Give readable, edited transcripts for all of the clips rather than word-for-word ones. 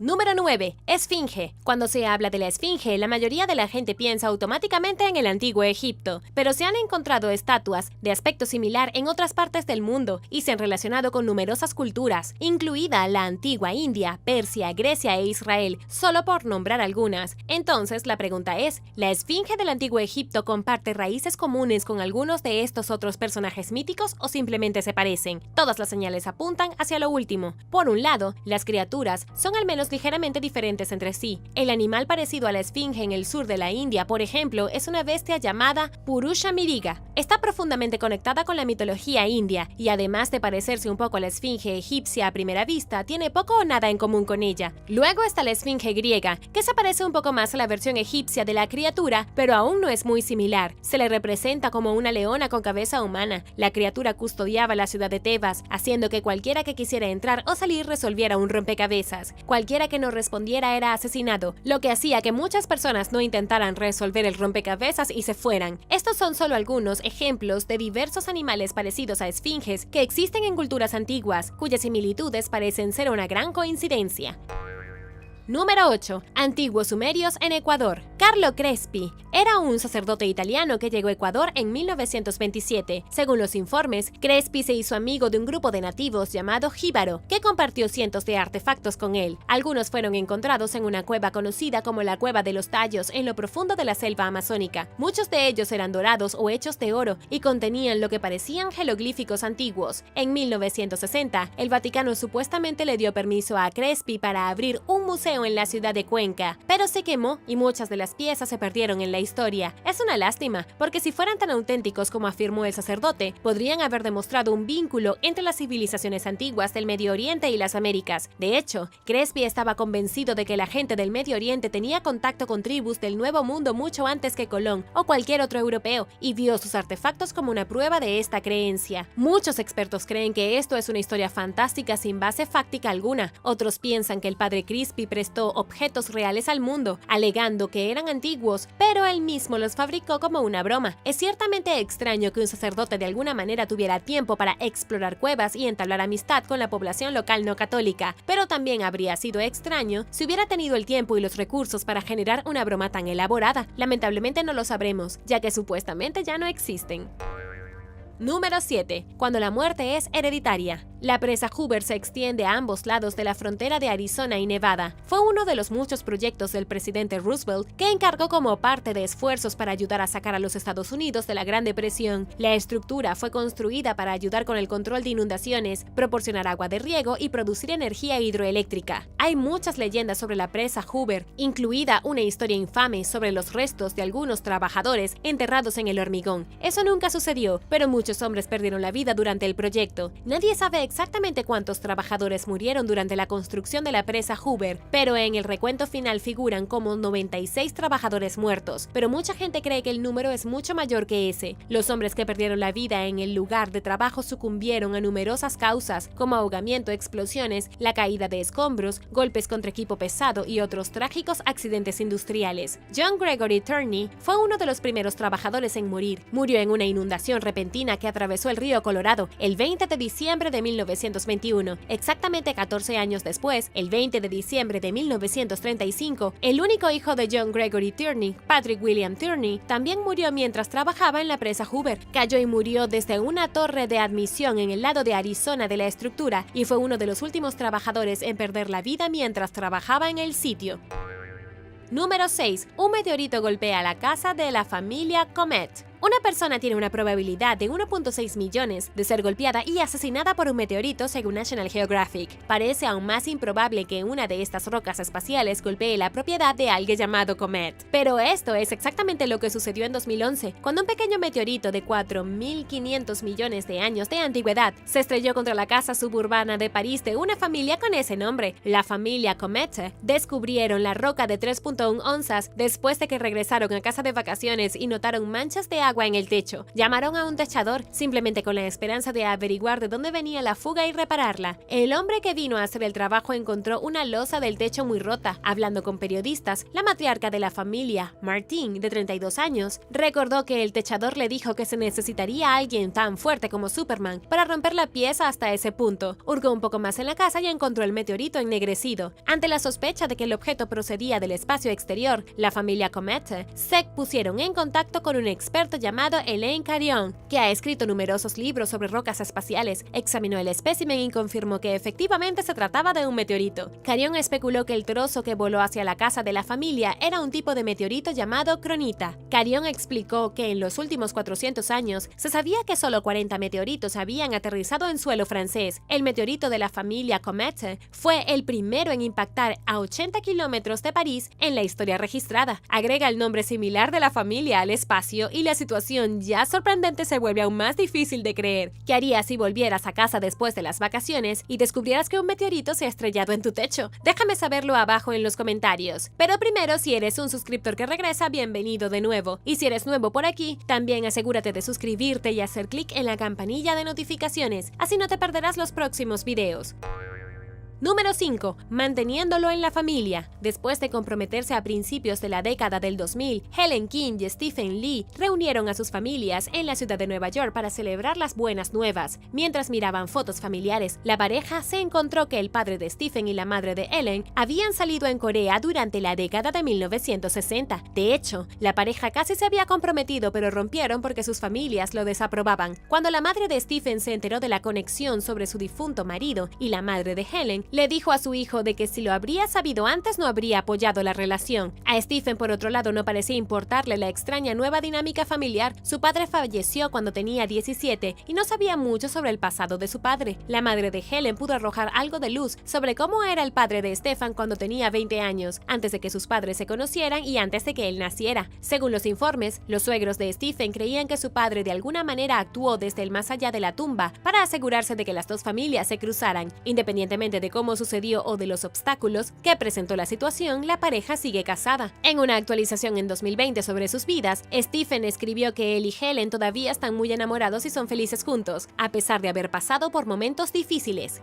Número 9. Esfinge. Cuando se habla de la esfinge, la mayoría de la gente piensa automáticamente en el antiguo Egipto, pero se han encontrado estatuas de aspecto similar en otras partes del mundo y se han relacionado con numerosas culturas, incluida la antigua India, Persia, Grecia e Israel, solo por nombrar algunas. Entonces, la pregunta es, ¿la esfinge del antiguo Egipto comparte raíces comunes con algunos de estos otros personajes míticos o simplemente se parecen? Todas las señales apuntan hacia lo último. Por un lado, las criaturas son al menos ligeramente diferentes entre sí. El animal parecido a la esfinge en el sur de la India, por ejemplo, es una bestia llamada Purusha Miriga. Está profundamente conectada con la mitología india y además de parecerse un poco a la esfinge egipcia a primera vista, tiene poco o nada en común con ella. Luego está la esfinge griega, que se parece un poco más a la versión egipcia de la criatura, pero aún no es muy similar. Se le representa como una leona con cabeza humana. La criatura custodiaba la ciudad de Tebas, haciendo que cualquiera que quisiera entrar o salir resolviera un rompecabezas. Cualquiera que no respondiera era asesinado, lo que hacía que muchas personas no intentaran resolver el rompecabezas y se fueran. Estos son solo algunos ejemplos de diversos animales parecidos a esfinges que existen en culturas antiguas, cuyas similitudes parecen ser una gran coincidencia. Número 8. Antiguos sumerios en Ecuador. Carlo Crespi era un sacerdote italiano que llegó a Ecuador en 1927. Según los informes, Crespi se hizo amigo de un grupo de nativos llamado Jíbaro, que compartió cientos de artefactos con él. Algunos fueron encontrados en una cueva conocida como la Cueva de los Tallos en lo profundo de la selva amazónica. Muchos de ellos eran dorados o hechos de oro y contenían lo que parecían jeroglíficos antiguos. En 1960, el Vaticano supuestamente le dio permiso a Crespi para abrir un museo en la ciudad de Cuenca, pero se quemó y muchas de las piezas se perdieron en la historia. Es una lástima, porque si fueran tan auténticos como afirmó el sacerdote, podrían haber demostrado un vínculo entre las civilizaciones antiguas del Medio Oriente y las Américas. De hecho, Crespi estaba convencido de que la gente del Medio Oriente tenía contacto con tribus del Nuevo Mundo mucho antes que Colón o cualquier otro europeo, y vio sus artefactos como una prueba de esta creencia. Muchos expertos creen que esto es una historia fantástica sin base fáctica alguna. Otros piensan que el padre Crespi prestó objetos reales al mundo, alegando que eran antiguos, pero él mismo los fabricó como una broma. Es ciertamente extraño que un sacerdote de alguna manera tuviera tiempo para explorar cuevas y entablar amistad con la población local no católica, pero también habría sido extraño si hubiera tenido el tiempo y los recursos para generar una broma tan elaborada. Lamentablemente no lo sabremos, ya que supuestamente ya no existen. Número 7. Cuando la muerte es hereditaria. La presa Hoover se extiende a ambos lados de la frontera de Arizona y Nevada. Fue uno de los muchos proyectos del presidente Roosevelt que encargó como parte de esfuerzos para ayudar a sacar a los Estados Unidos de la Gran Depresión. La estructura fue construida para ayudar con el control de inundaciones, proporcionar agua de riego y producir energía hidroeléctrica. Hay muchas leyendas sobre la presa Hoover, incluida una historia infame sobre los restos de algunos trabajadores enterrados en el hormigón. Eso nunca sucedió, pero muchos hombres perdieron la vida durante el proyecto. Nadie sabe exactamente cuántos trabajadores murieron durante la construcción de la presa Hoover, pero en el recuento final figuran como 96 trabajadores muertos, pero mucha gente cree que el número es mucho mayor que ese. Los hombres que perdieron la vida en el lugar de trabajo sucumbieron a numerosas causas, como ahogamiento, explosiones, la caída de escombros, golpes contra equipo pesado y otros trágicos accidentes industriales. John Gregory Turney fue uno de los primeros trabajadores en morir. Murió en una inundación repentina que atravesó el río Colorado el 20 de diciembre de 1921. Exactamente 14 años después, el 20 de diciembre de 1935, el único hijo de John Gregory Turney, Patrick William Turney, también murió mientras trabajaba en la presa Hoover. Cayó y murió desde una torre de admisión en el lado de Arizona de la estructura y fue uno de los últimos trabajadores en perder la vida mientras trabajaba en el sitio. Número 6. Un meteorito golpea la casa de la familia Comet. Una persona tiene una probabilidad de 1.6 millones de ser golpeada y asesinada por un meteorito según National Geographic. Parece aún más improbable que una de estas rocas espaciales golpee la propiedad de alguien llamado Comet. Pero esto es exactamente lo que sucedió en 2011, cuando un pequeño meteorito de 4.500 millones de años de antigüedad se estrelló contra la casa suburbana de París de una familia con ese nombre. La familia Comet descubrieron la roca de 3.1 onzas después de que regresaron a casa de vacaciones y notaron manchas de agua en el techo. Llamaron a un techador, simplemente con la esperanza de averiguar de dónde venía la fuga y repararla. El hombre que vino a hacer el trabajo encontró una losa del techo muy rota. Hablando con periodistas, la matriarca de la familia, Martine, de 32 años, recordó que el techador le dijo que se necesitaría alguien tan fuerte como Superman para romper la pieza hasta ese punto. Hurgó un poco más en la casa y encontró el meteorito ennegrecido. Ante la sospecha de que el objeto procedía del espacio exterior, la familia Comet se pusieron en contacto con un experto llamado Elaine Carion, que ha escrito numerosos libros sobre rocas espaciales. Examinó el espécimen y confirmó que efectivamente se trataba de un meteorito. Carion especuló que el trozo que voló hacia la casa de la familia era un tipo de meteorito llamado cronita. Carion explicó que en los últimos 400 años se sabía que solo 40 meteoritos habían aterrizado en suelo francés. El meteorito de la familia Comet fue el primero en impactar a 80 kilómetros de París en la historia registrada. Agrega el nombre similar de la familia al espacio y la situación ya sorprendente se vuelve aún más difícil de creer. ¿Qué harías si volvieras a casa después de las vacaciones y descubrieras que un meteorito se ha estrellado en tu techo? Déjame saberlo abajo en los comentarios. Pero primero, si eres un suscriptor que regresa, bienvenido de nuevo. Y si eres nuevo por aquí, también asegúrate de suscribirte y hacer clic en la campanilla de notificaciones, así no te perderás los próximos videos. Número 5. Manteniéndolo en la familia. Después de comprometerse a principios de la década del 2000, Helen King y Stephen Lee reunieron a sus familias en la ciudad de Nueva York para celebrar las buenas nuevas. Mientras miraban fotos familiares, la pareja se encontró que el padre de Stephen y la madre de Helen habían salido en Corea durante la década de 1960. De hecho, la pareja casi se había comprometido, pero rompieron porque sus familias lo desaprobaban. Cuando la madre de Stephen se enteró de la conexión sobre su difunto marido y la madre de Helen, le dijo a su hijo de que si lo habría sabido antes no habría apoyado la relación. A Stephen, por otro lado, no parecía importarle la extraña nueva dinámica familiar. Su padre falleció cuando tenía 17 y no sabía mucho sobre el pasado de su padre. La madre de Helen pudo arrojar algo de luz sobre cómo era el padre de Stephen cuando tenía 20 años, antes de que sus padres se conocieran y antes de que él naciera. Según los informes, los suegros de Stephen creían que su padre de alguna manera actuó desde el más allá de la tumba para asegurarse de que las dos familias se cruzaran. Independientemente de cómo sucedió o de los obstáculos que presentó la situación, la pareja sigue casada. En una actualización en 2020 sobre sus vidas, Stephen escribió que él y Helen todavía están muy enamorados y son felices juntos, a pesar de haber pasado por momentos difíciles.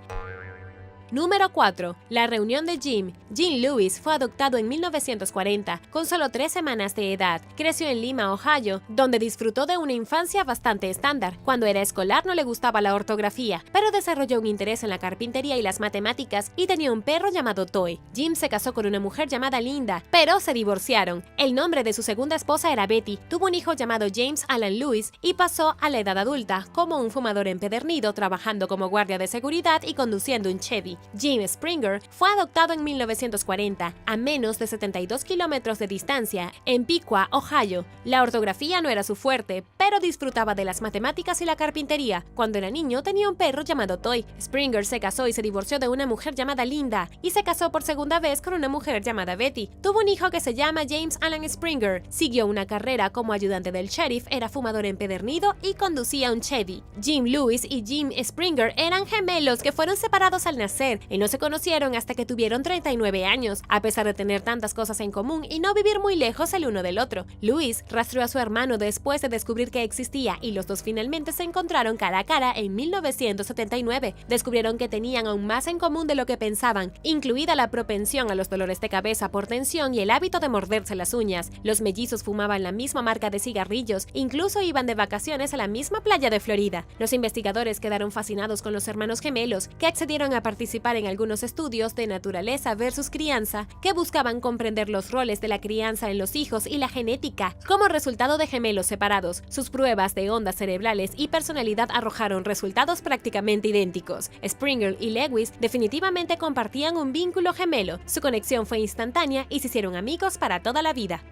Número 4. La reunión de Jim. Jim Lewis fue adoptado en 1940, con solo 3 semanas de edad. Creció en Lima, Ohio, donde disfrutó de una infancia bastante estándar. Cuando era escolar no le gustaba la ortografía, pero desarrolló un interés en la carpintería y las matemáticas y tenía un perro llamado Toy. Jim se casó con una mujer llamada Linda, pero se divorciaron. El nombre de su segunda esposa era Betty. Tuvo un hijo llamado James Alan Lewis y pasó a la edad adulta como un fumador empedernido, trabajando como guardia de seguridad y conduciendo un Chevy. Jim Springer fue adoptado en 1940, a menos de 72 kilómetros de distancia, en Piqua, Ohio. La ortografía no era su fuerte, pero disfrutaba de las matemáticas y la carpintería. Cuando era niño tenía un perro llamado Toy. Springer se casó y se divorció de una mujer llamada Linda, y se casó por segunda vez con una mujer llamada Betty. Tuvo un hijo que se llama James Alan Springer. Siguió una carrera como ayudante del sheriff, era fumador empedernido y conducía un Chevy. Jim Lewis y Jim Springer eran gemelos que fueron separados al nacer y no se conocieron hasta que tuvieron 39 años, a pesar de tener tantas cosas en común y no vivir muy lejos el uno del otro. Lewis rastreó a su hermano después de descubrir que existía y los dos finalmente se encontraron cara a cara en 1979. Descubrieron que tenían aún más en común de lo que pensaban, incluida la propensión a los dolores de cabeza por tensión y el hábito de morderse las uñas. Los mellizos fumaban la misma marca de cigarrillos, incluso iban de vacaciones a la misma playa de Florida. Los investigadores quedaron fascinados con los hermanos gemelos, que accedieron a participar en algunos estudios de naturaleza versus crianza que buscaban comprender los roles de la crianza en los hijos y la genética. Como resultado de gemelos separados, sus pruebas de ondas cerebrales y personalidad arrojaron resultados prácticamente idénticos. Springer y Lewis definitivamente compartían un vínculo gemelo. Su conexión fue instantánea y se hicieron amigos para toda la vida.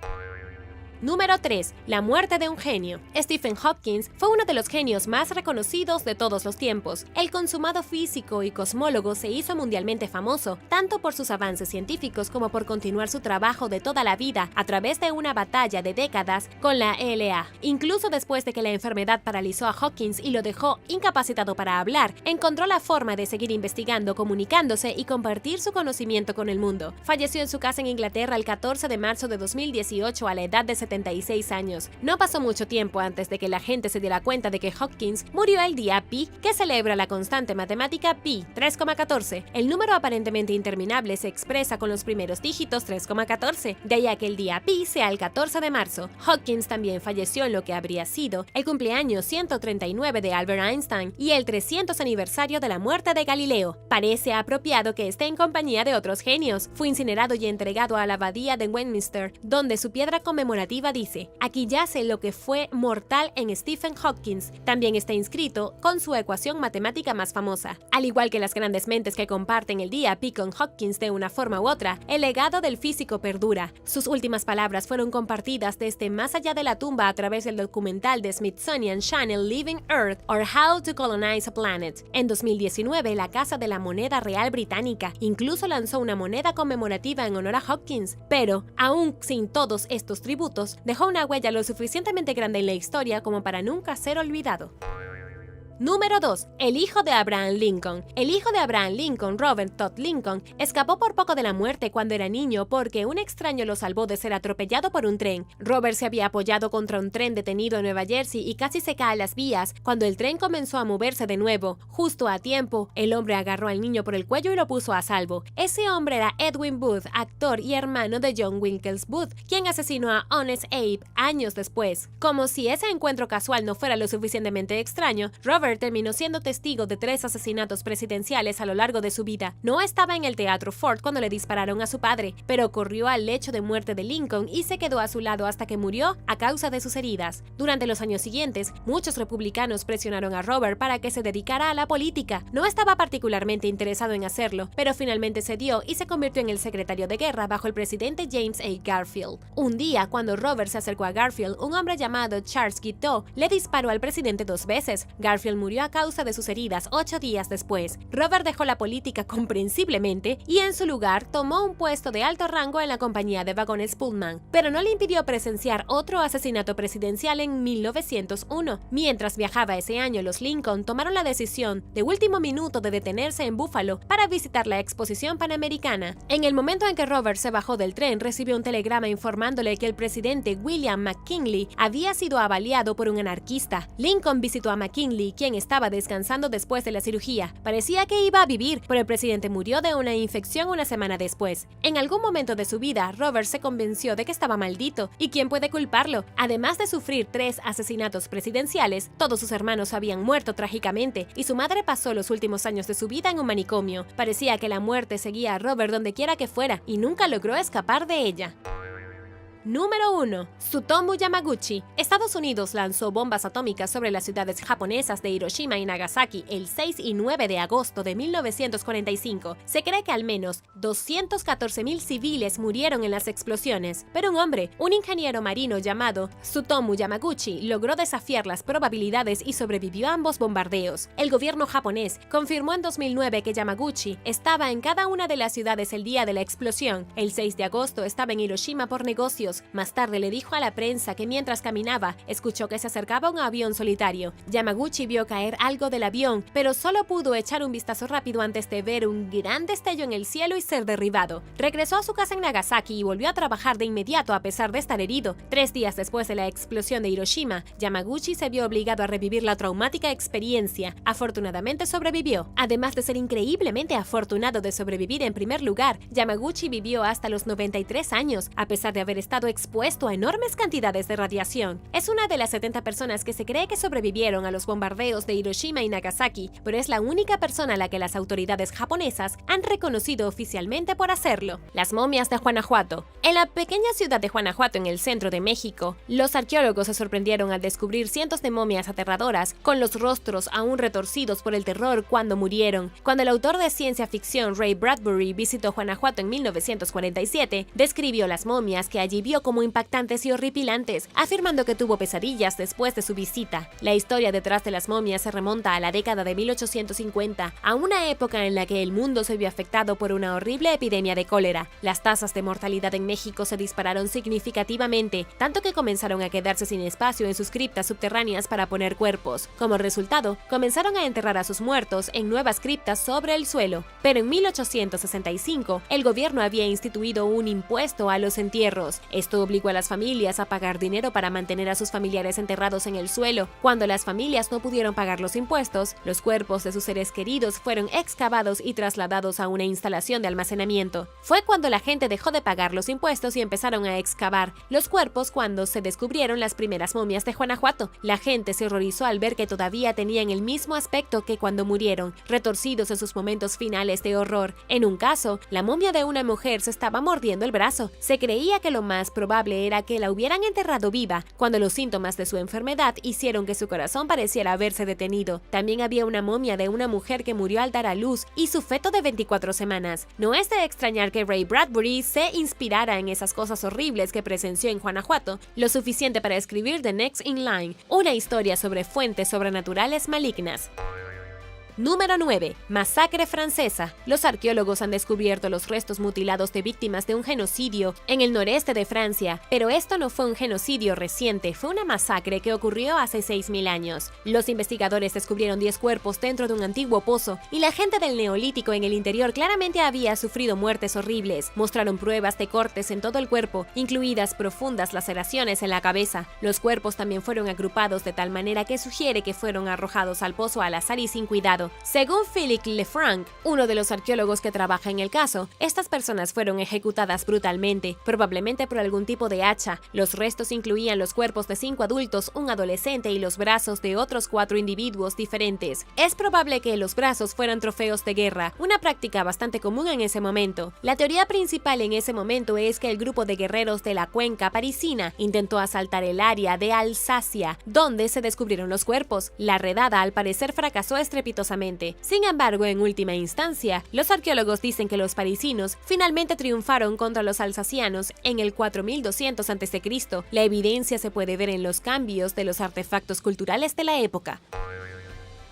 Número 3. La muerte de un genio. Stephen Hawking fue uno de los genios más reconocidos de todos los tiempos. El consumado físico y cosmólogo se hizo mundialmente famoso, tanto por sus avances científicos como por continuar su trabajo de toda la vida a través de una batalla de décadas con la ELA. Incluso después de que la enfermedad paralizó a Hawking y lo dejó incapacitado para hablar, encontró la forma de seguir investigando, comunicándose y compartir su conocimiento con el mundo. Falleció en su casa en Inglaterra el 14 de marzo de 2018 a la edad de 70 76 años. No pasó mucho tiempo antes de que la gente se diera cuenta de que Hopkins murió el día pi, que celebra la constante matemática pi, 3,14. El número aparentemente interminable se expresa con los primeros dígitos 3,14, de ahí a que el día pi sea el 14 de marzo. Hopkins también falleció en lo que habría sido el cumpleaños 139 de Albert Einstein y el 300 aniversario de la muerte de Galileo. Parece apropiado que esté en compañía de otros genios. Fue incinerado y entregado a la abadía de Westminster, donde su piedra conmemorativa dice: "Aquí yace lo que fue mortal en Stephen Hopkins". También está inscrito con su ecuación matemática más famosa. Al igual que las grandes mentes que comparten el día pi con Hopkins de una forma u otra, el legado del físico perdura. Sus últimas palabras fueron compartidas desde más allá de la tumba a través del documental de Smithsonian Channel Living Earth or How to Colonize a Planet. En 2019, la Casa de la Moneda Real Británica incluso lanzó una moneda conmemorativa en honor a Hopkins, pero, aún sin todos estos tributos, dejó una huella lo suficientemente grande en la historia como para nunca ser olvidado. Número 2. El hijo de Abraham Lincoln. El hijo de Abraham Lincoln, Robert Todd Lincoln, escapó por poco de la muerte cuando era niño porque un extraño lo salvó de ser atropellado por un tren. Robert se había apoyado contra un tren detenido en Nueva Jersey y casi se cae a las vías cuando el tren comenzó a moverse de nuevo. Justo a tiempo, el hombre agarró al niño por el cuello y lo puso a salvo. Ese hombre era Edwin Booth, actor y hermano de John Wilkes Booth, quien asesinó a Honest Abe años después. Como si ese encuentro casual no fuera lo suficientemente extraño, Robert terminó siendo testigo de 3 asesinatos presidenciales a lo largo de su vida. No estaba en el Teatro Ford cuando le dispararon a su padre, pero corrió al lecho de muerte de Lincoln y se quedó a su lado hasta que murió a causa de sus heridas. Durante los años siguientes, muchos republicanos presionaron a Robert para que se dedicara a la política. No estaba particularmente interesado en hacerlo, pero finalmente cedió y se convirtió en el secretario de guerra bajo el presidente James A. Garfield. Un día, cuando Robert se acercó a Garfield, un hombre llamado Charles Guiteau le disparó al presidente 2 veces. Garfield murió a causa de sus heridas 8 días después. Robert dejó la política comprensiblemente y en su lugar tomó un puesto de alto rango en la compañía de vagones Pullman, pero no le impidió presenciar otro asesinato presidencial en 1901. Mientras viajaba ese año, los Lincoln tomaron la decisión de último minuto de detenerse en Buffalo para visitar la exposición panamericana. En el momento en que Robert se bajó del tren, recibió un telegrama informándole que el presidente William McKinley había sido avaliado por un anarquista. Lincoln visitó a McKinley, quien estaba descansando después de la cirugía. Parecía que iba a vivir, pero el presidente murió de una infección una semana después. En algún momento de su vida, Robert se convenció de que estaba maldito, ¿y quién puede culparlo? Además de sufrir 3 asesinatos presidenciales, todos sus hermanos habían muerto trágicamente, y su madre pasó los últimos años de su vida en un manicomio. Parecía que la muerte seguía a Robert donde quiera que fuera, y nunca logró escapar de ella. Número 1. Tsutomu Yamaguchi. Estados Unidos lanzó bombas atómicas sobre las ciudades japonesas de Hiroshima y Nagasaki el 6 y 9 de agosto de 1945. Se cree que al menos 214,000 civiles murieron en las explosiones, pero un hombre, un ingeniero marino llamado Tsutomu Yamaguchi, logró desafiar las probabilidades y sobrevivió a ambos bombardeos. El gobierno japonés confirmó en 2009 que Yamaguchi estaba en cada una de las ciudades el día de la explosión. El 6 de agosto estaba en Hiroshima por negocios. Más tarde le dijo a la prensa que mientras caminaba, escuchó que se acercaba un avión solitario. Yamaguchi vio caer algo del avión, pero solo pudo echar un vistazo rápido antes de ver un gran destello en el cielo y ser derribado. Regresó a su casa en Nagasaki y volvió a trabajar de inmediato a pesar de estar herido. 3 días después de la explosión de Hiroshima, Yamaguchi se vio obligado a revivir la traumática experiencia. Afortunadamente sobrevivió. Además de ser increíblemente afortunado de sobrevivir en primer lugar, Yamaguchi vivió hasta los 93 años, a pesar de haber estado expuesto a enormes cantidades de radiación. Es una de las 70 personas que se cree que sobrevivieron a los bombardeos de Hiroshima y Nagasaki, pero es la única persona a la que las autoridades japonesas han reconocido oficialmente por hacerlo. Las momias de Guanajuato. En la pequeña ciudad de Guanajuato, en el centro de México, los arqueólogos se sorprendieron al descubrir cientos de momias aterradoras, con los rostros aún retorcidos por el terror cuando murieron. Cuando el autor de ciencia ficción Ray Bradbury visitó Guanajuato en 1947, describió las momias que allí vio como impactantes y horripilantes, afirmando que tuvo pesadillas después de su visita. La historia detrás de las momias se remonta a la década de 1850, a una época en la que el mundo se vio afectado por una horrible epidemia de cólera. Las tasas de mortalidad en México se dispararon significativamente, tanto que comenzaron a quedarse sin espacio en sus criptas subterráneas para poner cuerpos. Como resultado, comenzaron a enterrar a sus muertos en nuevas criptas sobre el suelo. Pero en 1865, el gobierno había instituido un impuesto a los entierros. Esto obligó a las familias a pagar dinero para mantener a sus familiares enterrados en el suelo. Cuando las familias no pudieron pagar los impuestos, los cuerpos de sus seres queridos fueron excavados y trasladados a una instalación de almacenamiento. Fue cuando la gente dejó de pagar los impuestos y empezaron a excavar los cuerpos cuando se descubrieron las primeras momias de Guanajuato. La gente se horrorizó al ver que todavía tenían el mismo aspecto que cuando murieron, retorcidos en sus momentos finales de horror. En un caso, la momia de una mujer se estaba mordiendo el brazo. Se creía que lo más probable era que la hubieran enterrado viva, cuando los síntomas de su enfermedad hicieron que su corazón pareciera haberse detenido. También había una momia de una mujer que murió al dar a luz y su feto de 24 semanas. No es de extrañar que Ray Bradbury se inspirara en esas cosas horribles que presenció en Guanajuato, lo suficiente para escribir The Next in Line, una historia sobre fuentes sobrenaturales malignas. Número 9. Masacre francesa. Los arqueólogos han descubierto los restos mutilados de víctimas de un genocidio en el noreste de Francia, pero esto no fue un genocidio reciente, fue una masacre que ocurrió hace 6.000 años. Los investigadores descubrieron 10 cuerpos dentro de un antiguo pozo, y la gente del Neolítico en el interior claramente había sufrido muertes horribles. Mostraron pruebas de cortes en todo el cuerpo, incluidas profundas laceraciones en la cabeza. Los cuerpos también fueron agrupados de tal manera que sugiere que fueron arrojados al pozo al azar y sin cuidado. Según Philippe Lefranc, uno de los arqueólogos que trabaja en el caso, estas personas fueron ejecutadas brutalmente, probablemente por algún tipo de hacha. Los restos incluían los cuerpos de 5 adultos, un adolescente y los brazos de otros 4 individuos diferentes. Es probable que los brazos fueran trofeos de guerra, una práctica bastante común en ese momento. La teoría principal en ese momento es que el grupo de guerreros de la cuenca parisina intentó asaltar el área de Alsacia, donde se descubrieron los cuerpos. La redada al parecer fracasó estrepitosamente. Sin embargo, en última instancia, los arqueólogos dicen que los parisinos finalmente triunfaron contra los alsacianos en el 4200 a.C. La evidencia se puede ver en los cambios de los artefactos culturales de la época.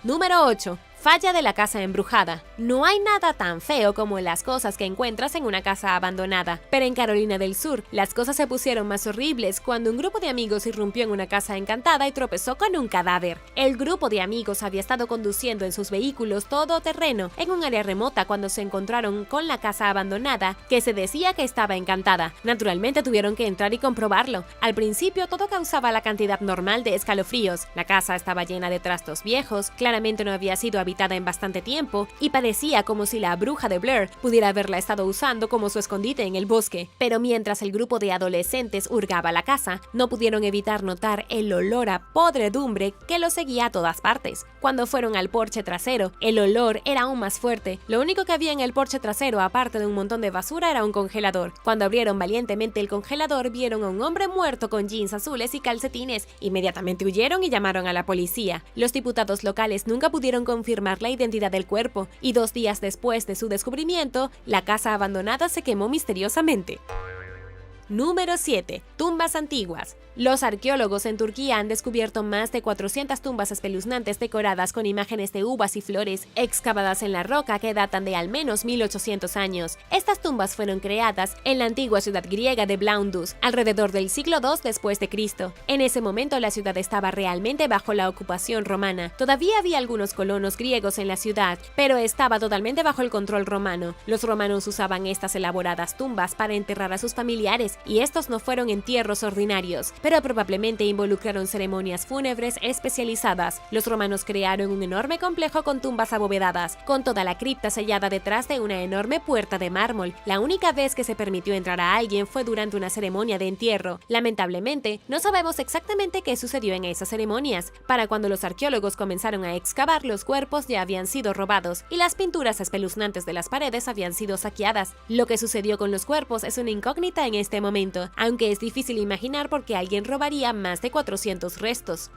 Número 8. Falla de la casa embrujada. No hay nada tan feo como las cosas que encuentras en una casa abandonada, pero en Carolina del Sur, las cosas se pusieron más horribles cuando un grupo de amigos irrumpió en una casa encantada y tropezó con un cadáver. El grupo de amigos había estado conduciendo en sus vehículos todoterreno en un área remota cuando se encontraron con la casa abandonada que se decía que estaba encantada. Naturalmente tuvieron que entrar y comprobarlo. Al principio todo causaba la cantidad normal de escalofríos. La casa estaba llena de trastos viejos, claramente no había sido habitada en bastante tiempo, y parecía como si la bruja de Blair pudiera haberla estado usando como su escondite en el bosque. Pero mientras el grupo de adolescentes hurgaba la casa, no pudieron evitar notar el olor a podredumbre que los seguía a todas partes. Cuando fueron al porche trasero, el olor era aún más fuerte. Lo único que había en el porche trasero, aparte de un montón de basura, era un congelador. Cuando abrieron valientemente el congelador, vieron a un hombre muerto con jeans azules y calcetines. Inmediatamente huyeron y llamaron a la policía. Los diputados locales nunca pudieron confirmar la identidad del cuerpo, y 2 días después de su descubrimiento, la casa abandonada se quemó misteriosamente. Número 7. Tumbas antiguas. Los arqueólogos en Turquía han descubierto más de 400 tumbas espeluznantes decoradas con imágenes de uvas y flores, excavadas en la roca que datan de al menos 1800 años. Estas tumbas fueron creadas en la antigua ciudad griega de Blaundus, alrededor del siglo II después de Cristo. En ese momento la ciudad estaba realmente bajo la ocupación romana. Todavía había algunos colonos griegos en la ciudad, pero estaba totalmente bajo el control romano. Los romanos usaban estas elaboradas tumbas para enterrar a sus familiares, y estos no fueron entierros ordinarios, pero probablemente involucraron ceremonias fúnebres especializadas. Los romanos crearon un enorme complejo con tumbas abovedadas, con toda la cripta sellada detrás de una enorme puerta de mármol. La única vez que se permitió entrar a alguien fue durante una ceremonia de entierro. Lamentablemente, no sabemos exactamente qué sucedió en esas ceremonias. Para cuando los arqueólogos comenzaron a excavar, los cuerpos ya habían sido robados y las pinturas espeluznantes de las paredes habían sido saqueadas. Lo que sucedió con los cuerpos es una incógnita en este momento, aunque es difícil imaginar por qué alguien robaría más de 400 restos.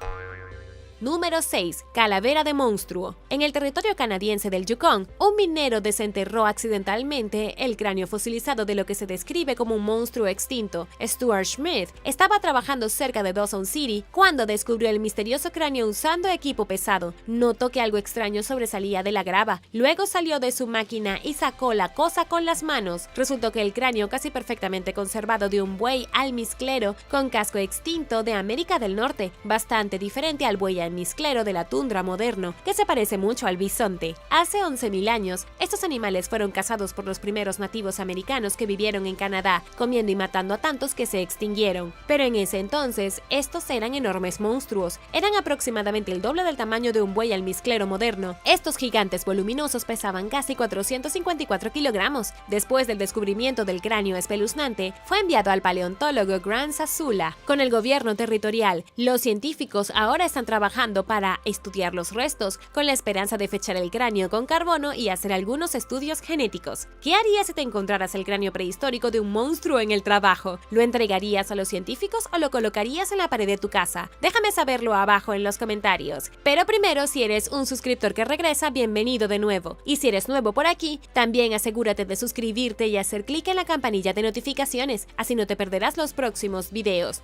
Número 6. Calavera de monstruo. En el territorio canadiense del Yukon, un minero desenterró accidentalmente el cráneo fosilizado de lo que se describe como un monstruo extinto. Stuart Smith estaba trabajando cerca de Dawson City cuando descubrió el misterioso cráneo usando equipo pesado. Notó que algo extraño sobresalía de la grava. Luego salió de su máquina y sacó la cosa con las manos. Resultó que el cráneo casi perfectamente conservado de un buey almizclero con casco extinto de América del Norte, bastante diferente al buey almizclero de la tundra moderno, que se parece mucho al bisonte. Hace 11.000 años, estos animales fueron cazados por los primeros nativos americanos que vivieron en Canadá, comiendo y matando a tantos que se extinguieron. Pero en ese entonces, estos eran enormes monstruos. Eran aproximadamente el doble del tamaño de un buey almizclero moderno. Estos gigantes voluminosos pesaban casi 454 kilogramos. Después del descubrimiento del cráneo espeluznante, fue enviado al paleontólogo Grant Sasula con el gobierno territorial. Los científicos ahora están trabajando para estudiar los restos, con la esperanza de fechar el cráneo con carbono y hacer algunos estudios genéticos. ¿Qué harías si te encontraras el cráneo prehistórico de un monstruo en el trabajo? ¿Lo entregarías a los científicos o lo colocarías en la pared de tu casa? Déjame saberlo abajo en los comentarios. Pero primero, si eres un suscriptor que regresa, bienvenido de nuevo. Y si eres nuevo por aquí, también asegúrate de suscribirte y hacer clic en la campanilla de notificaciones, así no te perderás los próximos videos.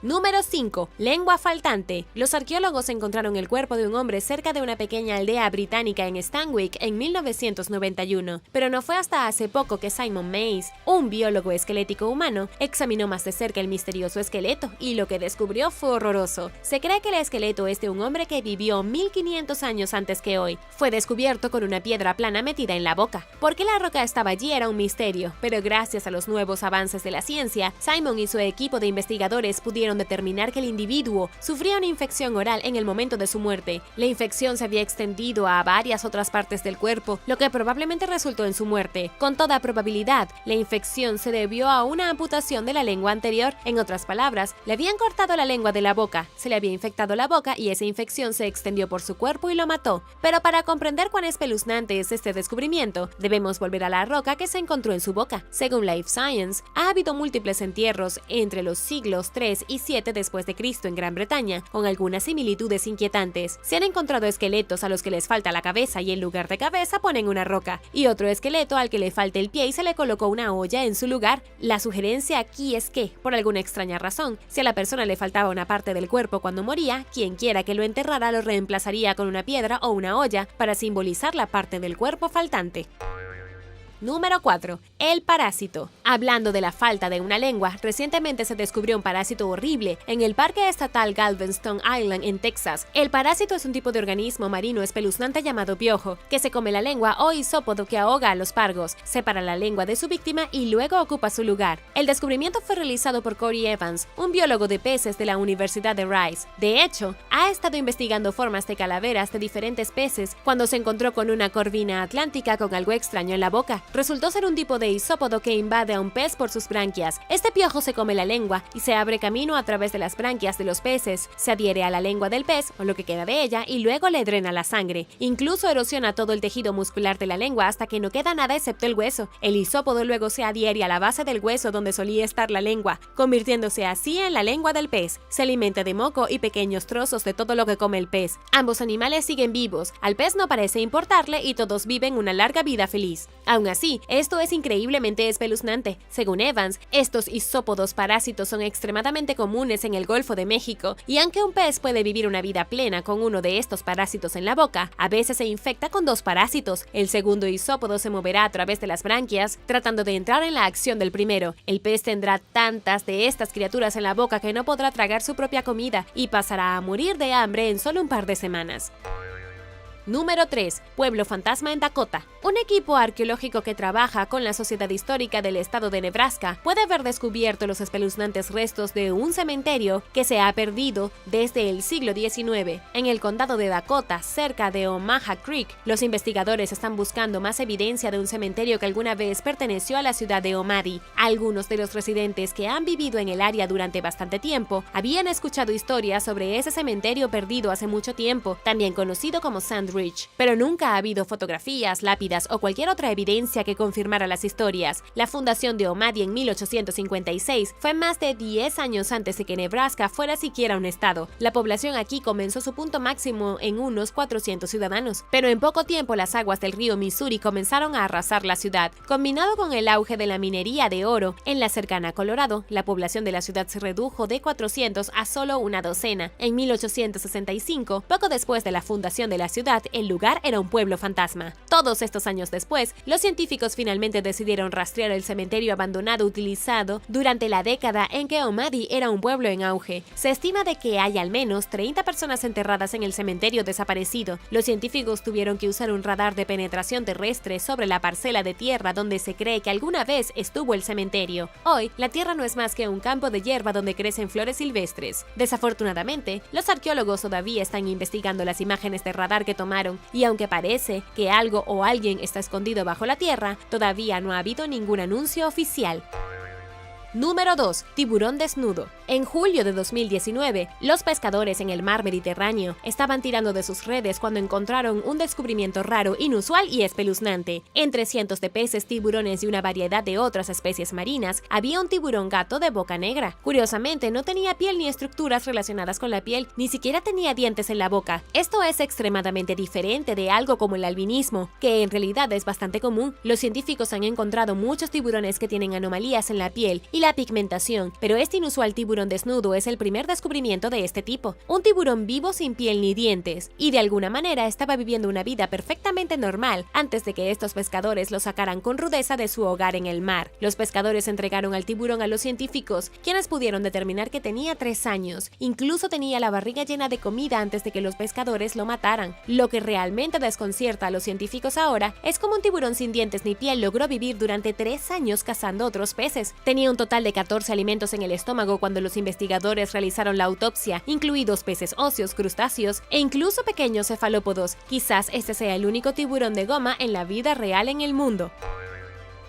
Número 5. Lengua faltante. Los arqueólogos encontraron el cuerpo de un hombre cerca de una pequeña aldea británica en Stanwick en 1991, pero no fue hasta hace poco que Simon Mays, un biólogo esquelético humano, examinó más de cerca el misterioso esqueleto y lo que descubrió fue horroroso. Se cree que el esqueleto es de un hombre que vivió 1500 años antes que hoy. Fue descubierto con una piedra plana metida en la boca. ¿Por qué la roca estaba allí era un misterio? Pero gracias a los nuevos avances de la ciencia, Simon y su equipo de investigadores pudieron determinar que el individuo sufría una infección oral en el momento de su muerte. La infección se había extendido a varias otras partes del cuerpo, lo que probablemente resultó en su muerte. Con toda probabilidad, la infección se debió a una amputación de la lengua anterior. En otras palabras, le habían cortado la lengua de la boca, se le había infectado la boca y esa infección se extendió por su cuerpo y lo mató. Pero para comprender cuán espeluznante es este descubrimiento, debemos volver a la roca que se encontró en su boca. Según Life Science, ha habido múltiples entierros entre los siglos 3 y 7 después de Cristo en Gran Bretaña, con algunas similitudes inquietantes. Se han encontrado esqueletos a los que les falta la cabeza y en lugar de cabeza ponen una roca, y otro esqueleto al que le falta el pie y se le colocó una olla en su lugar. La sugerencia aquí es que, por alguna extraña razón, si a la persona le faltaba una parte del cuerpo cuando moría, quien quiera que lo enterrara lo reemplazaría con una piedra o una olla para simbolizar la parte del cuerpo faltante. Número 4. El parásito. Hablando de la falta de una lengua, recientemente se descubrió un parásito horrible en el Parque Estatal Galveston Island en Texas. El parásito es un tipo de organismo marino espeluznante llamado piojo, que se come la lengua o isópodo que ahoga a los pargos, separa la lengua de su víctima y luego ocupa su lugar. El descubrimiento fue realizado por Corey Evans, un biólogo de peces de la Universidad de Rice. De hecho, ha estado investigando formas de calaveras de diferentes peces cuando se encontró con una corvina atlántica con algo extraño en la boca. Resultó ser un tipo de isópodo que invade a un pez por sus branquias. Este piojo se come la lengua y se abre camino a través de las branquias de los peces, se adhiere a la lengua del pez o lo que queda de ella y luego le drena la sangre. Incluso erosiona todo el tejido muscular de la lengua hasta que no queda nada excepto el hueso. El isópodo luego se adhiere a la base del hueso donde solía estar la lengua, convirtiéndose así en la lengua del pez. Se alimenta de moco y pequeños trozos de todo lo que come el pez. Ambos animales siguen vivos, al pez no parece importarle y todos viven una larga vida feliz. Aún así, esto es increíblemente espeluznante. Según Evans, estos isópodos parásitos son extremadamente comunes en el Golfo de México, y aunque un pez puede vivir una vida plena con uno de estos parásitos en la boca, a veces se infecta con dos parásitos. El segundo isópodo se moverá a través de las branquias, tratando de entrar en la acción del primero. El pez tendrá tantas de estas criaturas en la boca que no podrá tragar su propia comida y pasará a morir de hambre en solo un par de semanas. Número 3. Pueblo fantasma en Dakota. Un equipo arqueológico que trabaja con la Sociedad Histórica del Estado de Nebraska puede haber descubierto los espeluznantes restos de un cementerio que se ha perdido desde el siglo XIX. En el condado de Dakota, cerca de Omaha Creek, los investigadores están buscando más evidencia de un cementerio que alguna vez perteneció a la ciudad de Omadi. Algunos de los residentes que han vivido en el área durante bastante tiempo habían escuchado historias sobre ese cementerio perdido hace mucho tiempo, también conocido como Sand Ridge, pero nunca ha habido fotografías, lápidas o cualquier otra evidencia que confirmara las historias. La fundación de Omadi en 1856 fue más de 10 años antes de que Nebraska fuera siquiera un estado. La población aquí comenzó su punto máximo en unos 400 ciudadanos, pero en poco tiempo las aguas del río Missouri comenzaron a arrasar la ciudad. Combinado con el auge de la minería de oro en la cercana Colorado, la población de la ciudad se redujo de 400 a solo una docena. En 1865, poco después de la fundación de la ciudad, el lugar era un pueblo fantasma. Todos estos años después, los científicos finalmente decidieron rastrear el cementerio abandonado utilizado durante la década en que Almaty era un pueblo en auge. Se estima de que hay al menos 30 personas enterradas en el cementerio desaparecido. Los científicos tuvieron que usar un radar de penetración terrestre sobre la parcela de tierra donde se cree que alguna vez estuvo el cementerio. Hoy, la tierra no es más que un campo de hierba donde crecen flores silvestres. Desafortunadamente, los arqueólogos todavía están investigando las imágenes de radar que tomaron, y aunque parece que algo o alguien está escondido bajo la tierra, todavía no ha habido ningún anuncio oficial. Número 2. Tiburón desnudo. En julio de 2019, los pescadores en el mar Mediterráneo estaban tirando de sus redes cuando encontraron un descubrimiento raro, inusual y espeluznante. Entre cientos de peces, tiburones y una variedad de otras especies marinas, había un tiburón gato de boca negra. Curiosamente, no tenía piel ni estructuras relacionadas con la piel, ni siquiera tenía dientes en la boca. Esto es extremadamente diferente de algo como el albinismo, que en realidad es bastante común. Los científicos han encontrado muchos tiburones que tienen anomalías en la piel y la pigmentación, pero este inusual tiburón desnudo es el primer descubrimiento de este tipo. Un tiburón vivo sin piel ni dientes, y de alguna manera estaba viviendo una vida perfectamente normal antes de que estos pescadores lo sacaran con rudeza de su hogar en el mar. Los pescadores entregaron al tiburón a los científicos, quienes pudieron determinar que tenía 3 años. Incluso tenía la barriga llena de comida antes de que los pescadores lo mataran. Lo que realmente desconcierta a los científicos ahora es cómo un tiburón sin dientes ni piel logró vivir durante 3 años cazando otros peces. Tenía un total de 14 alimentos en el estómago cuando los investigadores realizaron la autopsia, incluidos peces óseos, crustáceos e incluso pequeños cefalópodos. Quizás este sea el único tiburón de goma en la vida real en el mundo.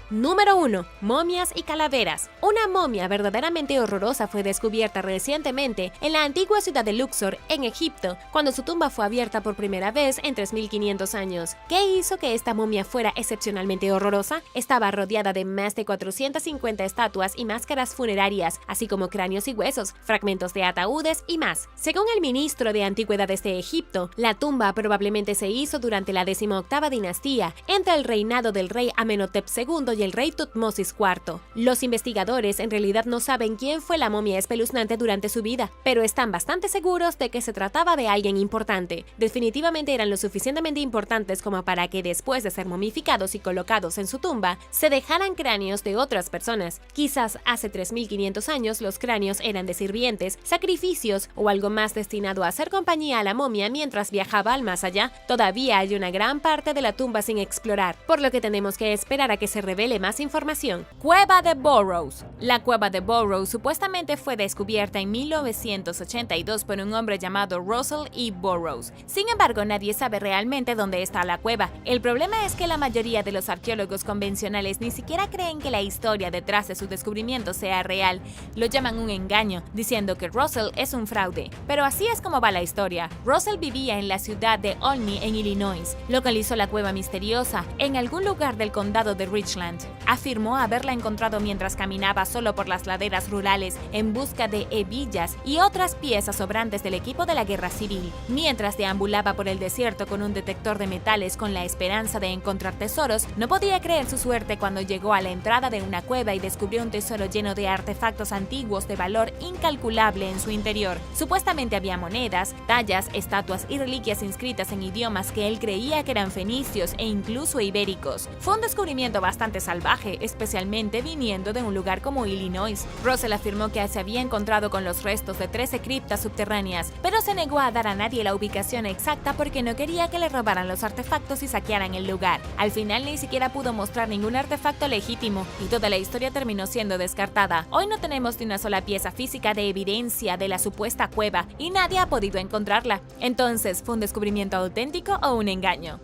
Número 1. Momias y calaveras. Una momia verdaderamente horrorosa fue descubierta recientemente en la antigua ciudad de Luxor, en Egipto, cuando su tumba fue abierta por primera vez en 3500 años. ¿Qué hizo que esta momia fuera excepcionalmente horrorosa? Estaba rodeada de más de 450 estatuas y máscaras funerarias, así como cráneos y huesos, fragmentos de ataúdes y más. Según el ministro de Antigüedades de Egipto, la tumba probablemente se hizo durante la 18ª dinastía, entre el reinado del rey Amenhotep II y el rey Tutmosis IV. Los investigadores en realidad no saben quién fue la momia espeluznante durante su vida, pero están bastante seguros de que se trataba de alguien importante. Definitivamente eran lo suficientemente importantes como para que después de ser momificados y colocados en su tumba, se dejaran cráneos de otras personas. Quizás hace 3500 años los cráneos eran de sirvientes, sacrificios o algo más destinado a hacer compañía a la momia mientras viajaba al más allá. Todavía hay una gran parte de la tumba sin explorar, por lo que tenemos que esperar a que se revele más información. Cueva de Burroughs. La cueva de Burroughs supuestamente fue descubierta en 1982 por un hombre llamado Russell E. Burroughs. Sin embargo, nadie sabe realmente dónde está la cueva. El problema es que la mayoría de los arqueólogos convencionales ni siquiera creen que la historia detrás de su descubrimiento sea real. Lo llaman un engaño, diciendo que Russell es un fraude. Pero así es como va la historia. Russell vivía en la ciudad de Olney, en Illinois. Localizó la cueva misteriosa en algún lugar del condado de Richland. Afirmó haberla encontrado mientras caminaba solo por las laderas rurales en busca de hebillas y otras piezas sobrantes del equipo de la guerra civil. Mientras deambulaba por el desierto con un detector de metales con la esperanza de encontrar tesoros, no podía creer su suerte cuando llegó a la entrada de una cueva y descubrió un tesoro lleno de artefactos antiguos de valor incalculable en su interior. Supuestamente había monedas, tallas, estatuas y reliquias inscritas en idiomas que él creía que eran fenicios e incluso ibéricos. Fue un descubrimiento bastante salvaje, especialmente viniendo de un lugar como Illinois. Russell afirmó que se había encontrado con los restos de 13 criptas subterráneas, pero se negó a dar a nadie la ubicación exacta porque no quería que le robaran los artefactos y saquearan el lugar. Al final ni siquiera pudo mostrar ningún artefacto legítimo y toda la historia terminó siendo descartada. Hoy no tenemos ni una sola pieza física de evidencia de la supuesta cueva y nadie ha podido encontrarla. Entonces, ¿fue un descubrimiento auténtico o un engaño?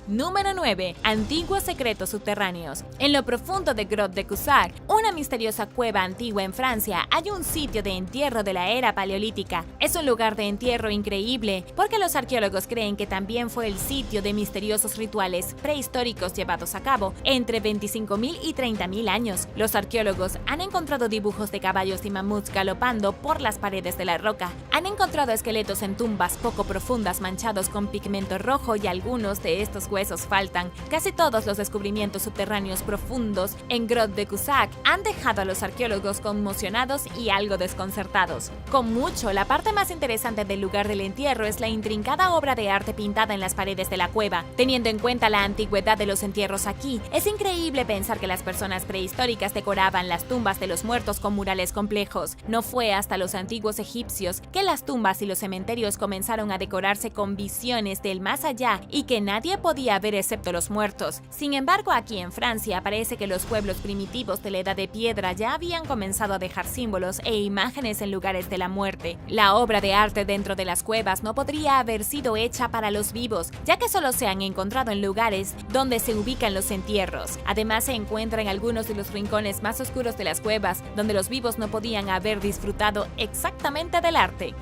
Número 9. Antiguos secretos subterráneos. En lo profundo de Grotte de Cussard, una misteriosa cueva antigua en Francia, hay un sitio de entierro de la era paleolítica. Es un lugar de entierro increíble porque los arqueólogos creen que también fue el sitio de misteriosos rituales prehistóricos llevados a cabo entre 25.000 y 30.000 años. Los arqueólogos han encontrado dibujos de caballos y mamuts galopando por las paredes de la roca. Han encontrado esqueletos en tumbas poco profundas manchados con pigmento rojo y algunos de estos huesos faltan. Casi todos los descubrimientos subterráneos profundos en Grotte de Cusack han dejado a los arqueólogos conmocionados y algo desconcertados. Con mucho, la parte más interesante del lugar del entierro es la intrincada obra de arte pintada en las paredes de la cueva. Teniendo en cuenta la antigüedad de los entierros aquí, es increíble pensar que las personas prehistóricas decoraban las tumbas de los muertos con murales complejos. No fue hasta los antiguos egipcios que las tumbas y los cementerios comenzaron a decorarse con visiones del más allá y que nadie podía ver excepto los muertos. Sin embargo, aquí en Francia parece que los pueblos primitivos de la Edad de Piedra ya habían comenzado a dejar símbolos e imágenes en lugares de la muerte. La obra de arte dentro de las cuevas no podría haber sido hecha para los vivos, ya que solo se han encontrado en lugares donde se ubican los entierros. Además, se encuentra en algunos de los rincones más oscuros de las cuevas, donde los vivos no podían haber disfrutado exactamente del arte.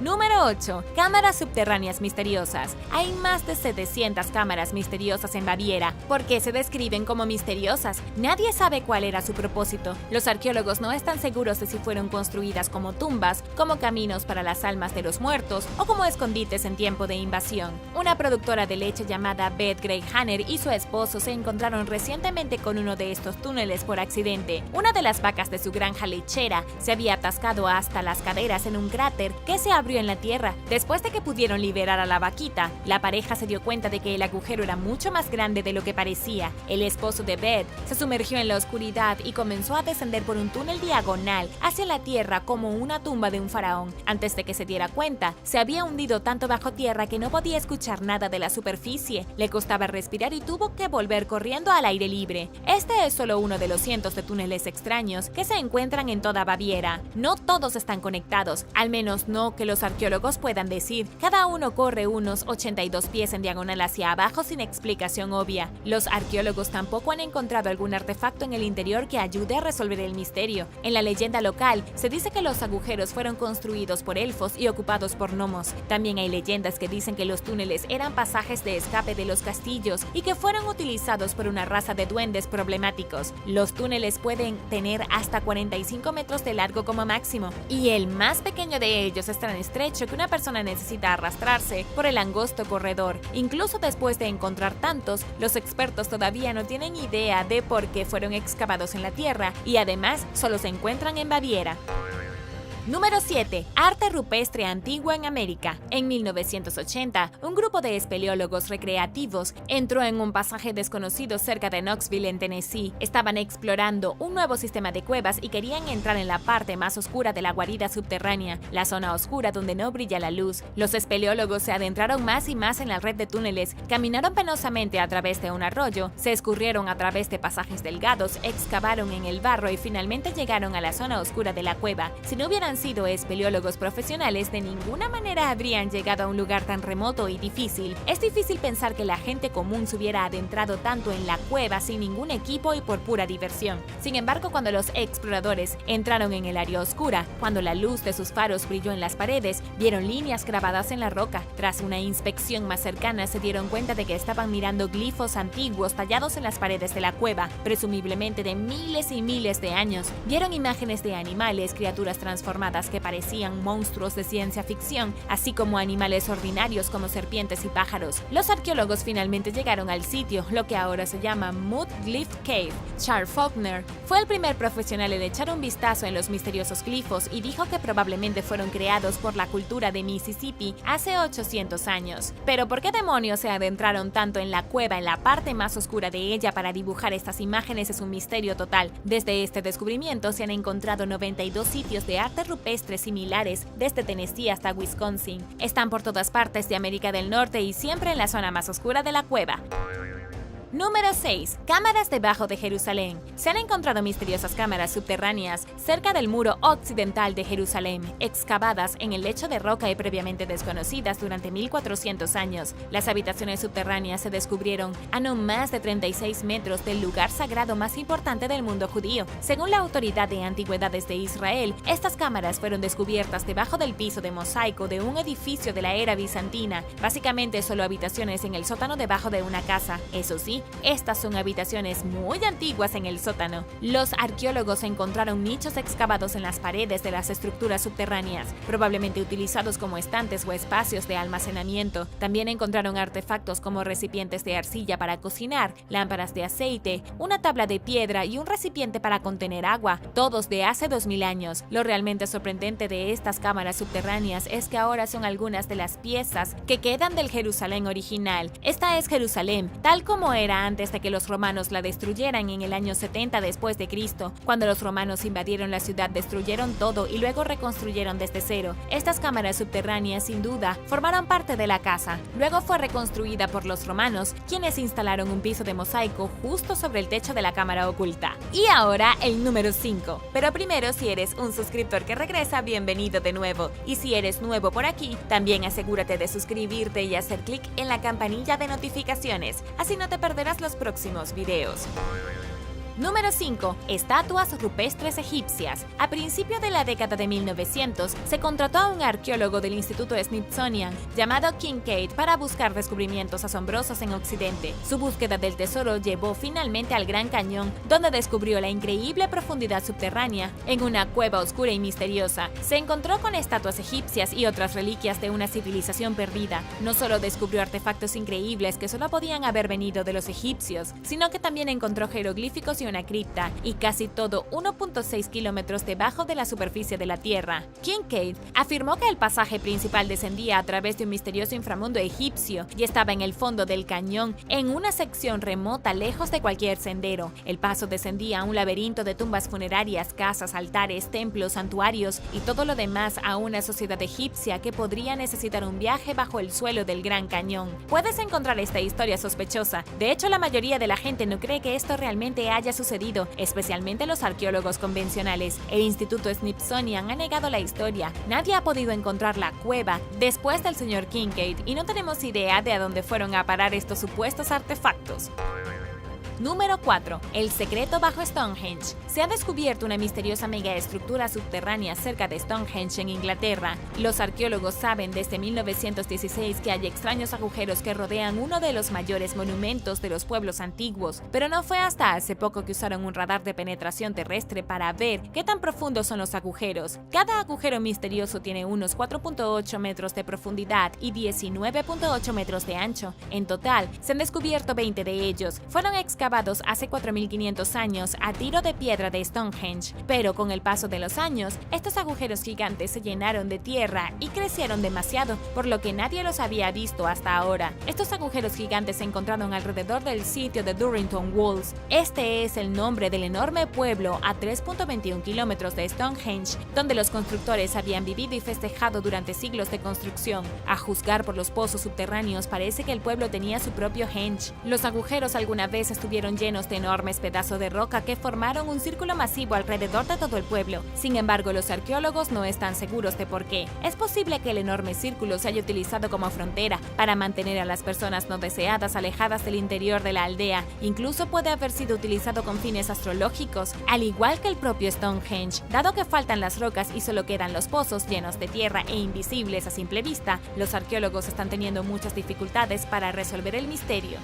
Número 8. Cámaras subterráneas misteriosas. Hay más de 700 cámaras misteriosas en Baviera. ¿Por qué se describen como misteriosas? Nadie sabe cuál era su propósito. Los arqueólogos no están seguros de si fueron construidas como tumbas, como caminos para las almas de los muertos o como escondites en tiempo de invasión. Una productora de leche llamada Beth Gray Hanner y su esposo se encontraron recientemente con uno de estos túneles por accidente. Una de las vacas de su granja lechera se había atascado hasta las caderas en un cráter que se abrió en la tierra. Después de que pudieron liberar a la vaquita, la pareja se dio cuenta de que el agujero era mucho más grande de lo que parecía. El esposo de Beth se sumergió en la oscuridad y comenzó a descender por un túnel diagonal hacia la tierra como una tumba de un faraón. Antes de que se diera cuenta, se había hundido tanto bajo tierra que no podía escuchar nada de la superficie. Le costaba respirar y tuvo que volver corriendo al aire libre. Este es solo uno de los cientos de túneles extraños que se encuentran en toda Baviera. No todos están conectados, al menos no que los arqueólogos puedan decir. Cada uno corre unos 82 pies en diagonal hacia abajo sin explicación obvia. Los arqueólogos tampoco han encontrado algún artefacto en el interior que ayude a resolver el misterio. En la leyenda local se dice que los agujeros fueron construidos por elfos y ocupados por gnomos. También hay leyendas que dicen que los túneles eran pasajes de escape de los castillos y que fueron utilizados por una raza de duendes problemáticos. Los túneles pueden tener hasta 45 metros de largo como máximo, y el más pequeño de ellos es tan estrecho que una persona necesita arrastrarse por el angosto corredor. Incluso después de encontrar tantos, los expertos todavía no tienen idea de por qué fueron excavados en la tierra y además solo se encuentran en Baviera. Número 7. Arte rupestre antiguo en América. En 1980, un grupo de espeleólogos recreativos entró en un pasaje desconocido cerca de Knoxville, en Tennessee. Estaban explorando un nuevo sistema de cuevas y querían entrar en la parte más oscura de la guarida subterránea, la zona oscura donde no brilla la luz. Los espeleólogos se adentraron más y más en la red de túneles, caminaron penosamente a través de un arroyo, se escurrieron a través de pasajes delgados, excavaron en el barro y finalmente llegaron a la zona oscura de la cueva. Si no hubieran sido espeleólogos profesionales, de ninguna manera habrían llegado a un lugar tan remoto y difícil. Es difícil pensar que la gente común se hubiera adentrado tanto en la cueva sin ningún equipo y por pura diversión. Sin embargo, cuando los exploradores entraron en el área oscura, cuando la luz de sus faros brilló en las paredes, vieron líneas grabadas en la roca. Tras una inspección más cercana, se dieron cuenta de que estaban mirando glifos antiguos tallados en las paredes de la cueva, presumiblemente de miles y miles de años. Vieron imágenes de animales, criaturas transformadas que parecían monstruos de ciencia ficción, así como animales ordinarios como serpientes y pájaros. Los arqueólogos finalmente llegaron al sitio, lo que ahora se llama Mud Glyph Cave. Charles Faulkner fue el primer profesional en echar un vistazo en los misteriosos glifos y dijo que probablemente fueron creados por la cultura de Mississippi hace 800 años. Pero ¿por qué demonios se adentraron tanto en la cueva, en la parte más oscura de ella, para dibujar estas imágenes? Es un misterio total. Desde este descubrimiento se han encontrado 92 sitios de arte rupestres similares, desde Tennessee hasta Wisconsin. Están por todas partes de América del Norte y siempre en la zona más oscura de la cueva. Número 6. Cámaras debajo de Jerusalén. Se han encontrado misteriosas cámaras subterráneas cerca del muro occidental de Jerusalén, excavadas en el lecho de roca y previamente desconocidas durante 1400 años. Las habitaciones subterráneas se descubrieron a no más de 36 metros del lugar sagrado más importante del mundo judío. Según la Autoridad de Antigüedades de Israel, estas cámaras fueron descubiertas debajo del piso de mosaico de un edificio de la era bizantina, básicamente solo habitaciones en el sótano debajo de una casa. Eso sí, sí, estas son habitaciones muy antiguas en el sótano. Los arqueólogos encontraron nichos excavados en las paredes de las estructuras subterráneas, probablemente utilizados como estantes o espacios de almacenamiento. También encontraron artefactos como recipientes de arcilla para cocinar, lámparas de aceite, una tabla de piedra y un recipiente para contener agua, todos de hace 2000 años. Lo realmente sorprendente de estas cámaras subterráneas es que ahora son algunas de las piezas que quedan del Jerusalén original. Esta es Jerusalén, tal como era antes de que los romanos la destruyeran en el año 70 después de Cristo. Cuando los romanos invadieron la ciudad, destruyeron todo y luego reconstruyeron desde cero. Estas cámaras subterráneas, sin duda, formaron parte de la casa. Luego fue reconstruida por los romanos, quienes instalaron un piso de mosaico justo sobre el techo de la cámara oculta. Y ahora el número 5. Pero primero, si eres un suscriptor que regresa, bienvenido de nuevo. Y si eres nuevo por aquí, también asegúrate de suscribirte y hacer clic en la campanilla de notificaciones, así no te perderás los próximos videos. Número 5. Estatuas rupestres egipcias. A principios de la década de 1900, se contrató a un arqueólogo del Instituto Smithsonian llamado Kincaid para buscar descubrimientos asombrosos en Occidente. Su búsqueda del tesoro llevó finalmente al Gran Cañón, donde descubrió la increíble profundidad subterránea. En una cueva oscura y misteriosa, se encontró con estatuas egipcias y otras reliquias de una civilización perdida. No solo descubrió artefactos increíbles que solo podían haber venido de los egipcios, sino que también encontró jeroglíficos y una cripta, y casi todo 1.6 kilómetros debajo de la superficie de la Tierra. Kincaid afirmó que el pasaje principal descendía a través de un misterioso inframundo egipcio y estaba en el fondo del cañón, en una sección remota lejos de cualquier sendero. El paso descendía a un laberinto de tumbas funerarias, casas, altares, templos, santuarios y todo lo demás a una sociedad egipcia que podría necesitar un viaje bajo el suelo del Gran Cañón. Puedes encontrar esta historia sospechosa. De hecho, la mayoría de la gente no cree que esto realmente haya sucedido, especialmente los arqueólogos convencionales. El Instituto Smithsonian ha negado la historia. Nadie ha podido encontrar la cueva después del señor Kincaid y no tenemos idea de a dónde fueron a parar estos supuestos artefactos. Número 4. El secreto bajo Stonehenge. Se ha descubierto una misteriosa megaestructura subterránea cerca de Stonehenge en Inglaterra. Los arqueólogos saben desde 1916 que hay extraños agujeros que rodean uno de los mayores monumentos de los pueblos antiguos, pero no fue hasta hace poco que usaron un radar de penetración terrestre para ver qué tan profundos son los agujeros. Cada agujero misterioso tiene unos 4.8 metros de profundidad y 19.8 metros de ancho. En total, se han descubierto 20 de ellos. Fueron excavados hace 4.500 años a tiro de piedra de Stonehenge, pero con el paso de los años, estos agujeros gigantes se llenaron de tierra y crecieron demasiado, por lo que nadie los había visto hasta ahora. Estos agujeros gigantes se encontraron alrededor del sitio de Durrington Walls. Este es el nombre del enorme pueblo a 3.21 kilómetros de Stonehenge, donde los constructores habían vivido y festejado durante siglos de construcción. A juzgar por los pozos subterráneos, parece que el pueblo tenía su propio henge. Los agujeros alguna vez estuvieron llenos de enormes pedazos de roca que formaron un círculo masivo alrededor de todo el pueblo. Sin embargo, los arqueólogos no están seguros de por qué. Es posible que el enorme círculo se haya utilizado como frontera para mantener a las personas no deseadas alejadas del interior de la aldea. Incluso puede haber sido utilizado con fines astrológicos, al igual que el propio Stonehenge. Dado que faltan las rocas y solo quedan los pozos llenos de tierra e invisibles a simple vista, los arqueólogos están teniendo muchas dificultades para resolver el misterio.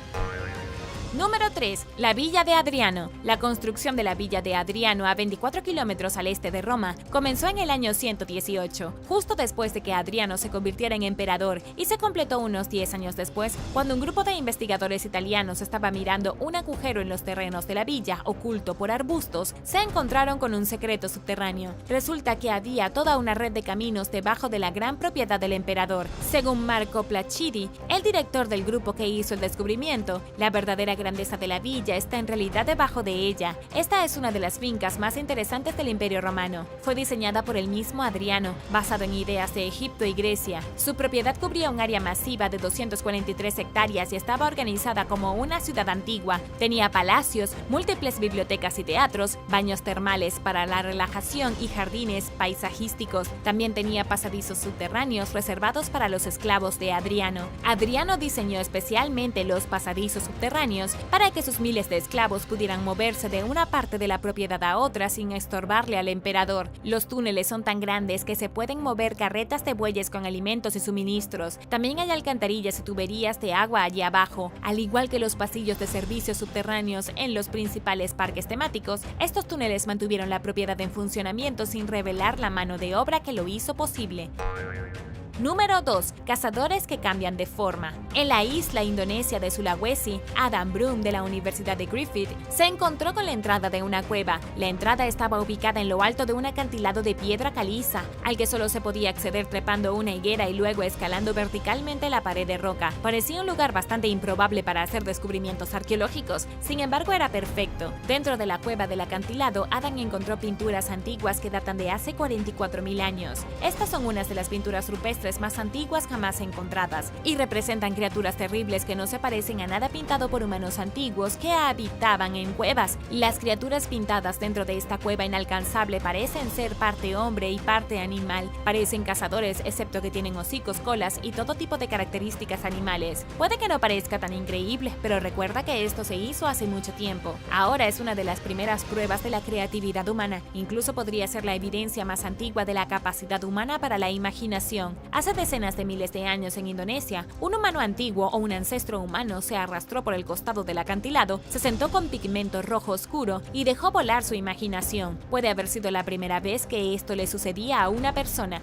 Número 3. La Villa de Adriano. La construcción de la Villa de Adriano, a 24 kilómetros al este de Roma, comenzó en el año 118, justo después de que Adriano se convirtiera en emperador, y se completó unos 10 años después, cuando un grupo de investigadores italianos estaba mirando un agujero en los terrenos de la villa, oculto por arbustos. Se encontraron con un secreto subterráneo. Resulta que había toda una red de caminos debajo de la gran propiedad del emperador. Según Marco Placidi, el director del grupo que hizo el descubrimiento, la verdadera grandeza de la villa está en realidad debajo de ella. Esta es una de las fincas más interesantes del Imperio Romano. Fue diseñada por el mismo Adriano, basado en ideas de Egipto y Grecia. Su propiedad cubría un área masiva de 243 hectáreas y estaba organizada como una ciudad antigua. Tenía palacios, múltiples bibliotecas y teatros, baños termales para la relajación y jardines paisajísticos. También tenía pasadizos subterráneos reservados para los esclavos de Adriano. Adriano diseñó especialmente los pasadizos subterráneos subterráneos para que sus miles de esclavos pudieran moverse de una parte de la propiedad a otra sin estorbarle al emperador. Los túneles son tan grandes que se pueden mover carretas de bueyes con alimentos y suministros. También hay alcantarillas y tuberías de agua allí abajo, al igual que los pasillos de servicios subterráneos en los principales parques temáticos. Estos túneles mantuvieron la propiedad en funcionamiento sin revelar la mano de obra que lo hizo posible. Número 2. Cazadores que cambian de forma. En la isla indonesia de Sulawesi, Adam Broom de la Universidad de Griffith se encontró con la entrada de una cueva. La entrada estaba ubicada en lo alto de un acantilado de piedra caliza, al que solo se podía acceder trepando una higuera y luego escalando verticalmente la pared de roca. Parecía un lugar bastante improbable para hacer descubrimientos arqueológicos, sin embargo era perfecto. Dentro de la cueva del acantilado, Adam encontró pinturas antiguas que datan de hace 44.000 años. Estas son unas de las pinturas rupestres más antiguas jamás encontradas y representan criaturas terribles que no se parecen a nada pintado por humanos antiguos que habitaban en cuevas. Las criaturas pintadas dentro de esta cueva inalcanzable parecen ser parte hombre y parte animal. Parecen cazadores, excepto que tienen hocicos, colas y todo tipo de características animales. Puede que no parezca tan increíble, pero recuerda que esto se hizo hace mucho tiempo. Ahora es una de las primeras pruebas de la creatividad humana. Incluso podría ser la evidencia más antigua de la capacidad humana para la imaginación. Hace decenas de miles de años en Indonesia, un humano antiguo o un ancestro humano se arrastró por el costado del acantilado, se sentó con pigmento rojo oscuro y dejó volar su imaginación. Puede haber sido la primera vez que esto le sucedía a una persona.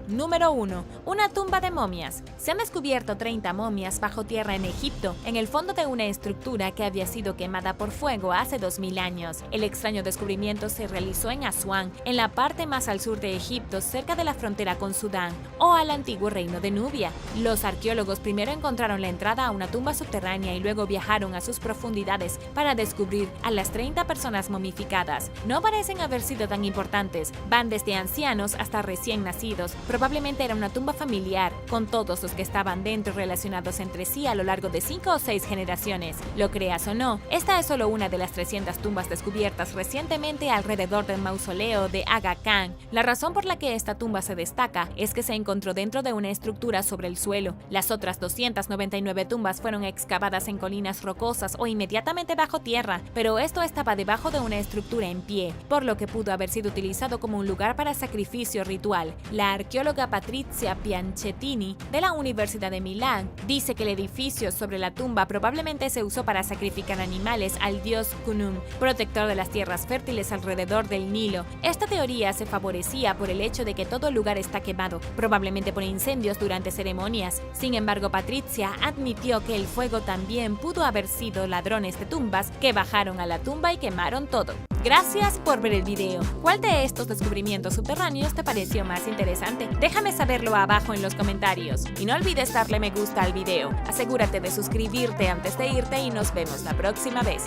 Número 1. Una tumba de momias. Se han descubierto 30 momias bajo tierra en Egipto, en el fondo de una estructura que había sido quemada por fuego hace 2000 años. El extraño descubrimiento se realizó en Asuán, en la parte más al sur de Egipto, cerca de la frontera con Sudán, o al antiguo reino de Nubia. Los arqueólogos primero encontraron la entrada a una tumba subterránea y luego viajaron a sus profundidades para descubrir a las 30 personas momificadas. No parecen haber sido tan importantes, van desde ancianos hasta recién nacidos. Probablemente era una tumba familiar, con todos los que estaban dentro relacionados entre sí a lo largo de 5 o 6 generaciones. Lo creas o no, esta es solo una de las 300 tumbas descubiertas recientemente alrededor del mausoleo de Aga Khan. La razón por la que esta tumba se destaca es que se encontró dentro de una estructura sobre el suelo. Las otras 299 tumbas fueron excavadas en colinas rocosas o inmediatamente bajo tierra, pero esto estaba debajo de una estructura en pie, por lo que pudo haber sido utilizado como un lugar para sacrificio ritual. La arqueóloga Patrizia Pianchettini de la Universidad de Milán dice que el edificio sobre la tumba probablemente se usó para sacrificar animales al dios Khnum, protector de las tierras fértiles alrededor del Nilo. Esta teoría se favorecía por el hecho de que todo el lugar está quemado, probablemente por incendios durante ceremonias. Sin embargo, Patrizia admitió que el fuego también pudo haber sido ladrones de tumbas que bajaron a la tumba y quemaron todo. Gracias por ver el video. ¿Cuál de estos descubrimientos subterráneos te pareció más interesante? Déjame saberlo abajo en los comentarios. Y no olvides darle me gusta al video. Asegúrate de suscribirte antes de irte y nos vemos la próxima vez.